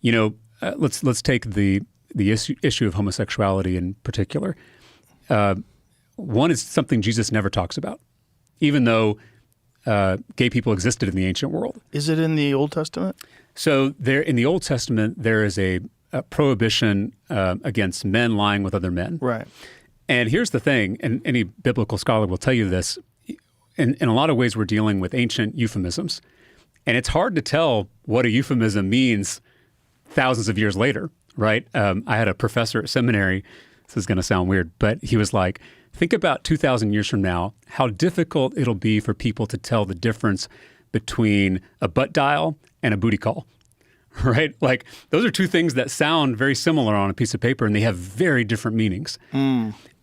Let's take the issue of homosexuality in particular. One is something Jesus never talks about, even though gay people existed in the ancient world. Is it in the Old Testament? So in the Old Testament, there is a prohibition against men lying with other men. Right. And here's the thing, and any biblical scholar will tell you this, in a lot of ways we're dealing with ancient euphemisms. And it's hard to tell what a euphemism means thousands of years later, right? I had a professor at seminary, this is going to sound weird, but he was like, think about 2,000 years from now, how difficult it'll be for people to tell the difference between a butt dial and a booty call, right? Like those are two things that sound very similar on a piece of paper and they have very different meanings.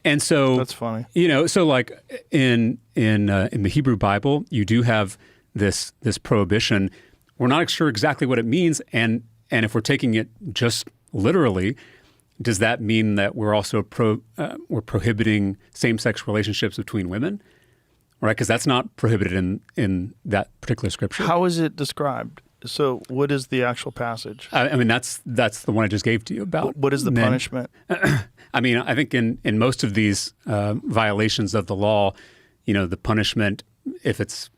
And so that's funny. So like in the Hebrew Bible, you do have this prohibition. We're not sure exactly what it means, and if we're taking it just literally, does that mean that we're also we're prohibiting same-sex relationships between women, right? Because that's not prohibited in that particular scripture. How is it described? So, what is the actual passage? I mean, that's the one I just gave to you about. What is the men. punishment? I mean, I think in most of these violations of the law, the punishment, if it's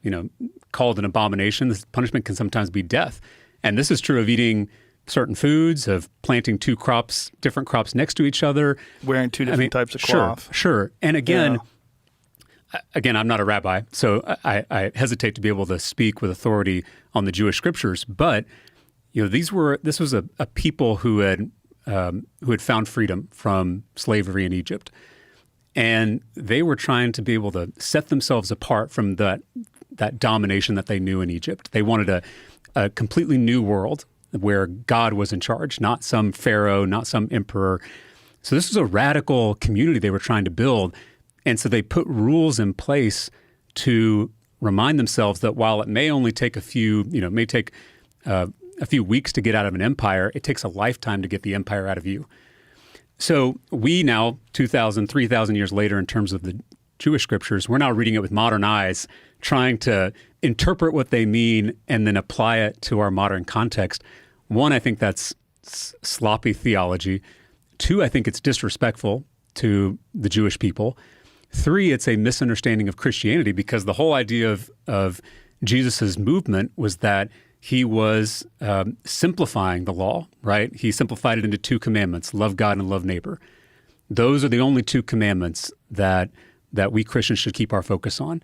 called an abomination, the punishment can sometimes be death. And this is true of eating certain foods, of planting different crops next to each other. Wearing two different types of cloth. Sure. And again, I'm not a rabbi, so I hesitate to be able to speak with authority on the Jewish scriptures. But this was a people who had found freedom from slavery in Egypt, and they were trying to be able to set themselves apart from that domination that they knew in Egypt. They wanted a completely new world where God was in charge, not some pharaoh, not some emperor. So this was a radical community they were trying to build. And so they put rules in place to remind themselves that while it may only take a few weeks to get out of an empire, it takes a lifetime to get the empire out of you. So we now, 2,000, 3,000 years later, in terms of the Jewish scriptures, we're now reading it with modern eyes, trying to interpret what they mean and then apply it to our modern context. One, I think that's sloppy theology. Two, I think it's disrespectful to the Jewish people. Three, it's a misunderstanding of Christianity, because the whole idea of Jesus's movement was that he was simplifying the law, right? He simplified it into two commandments: love God and love neighbor. Those are the only two commandments that we Christians should keep our focus on.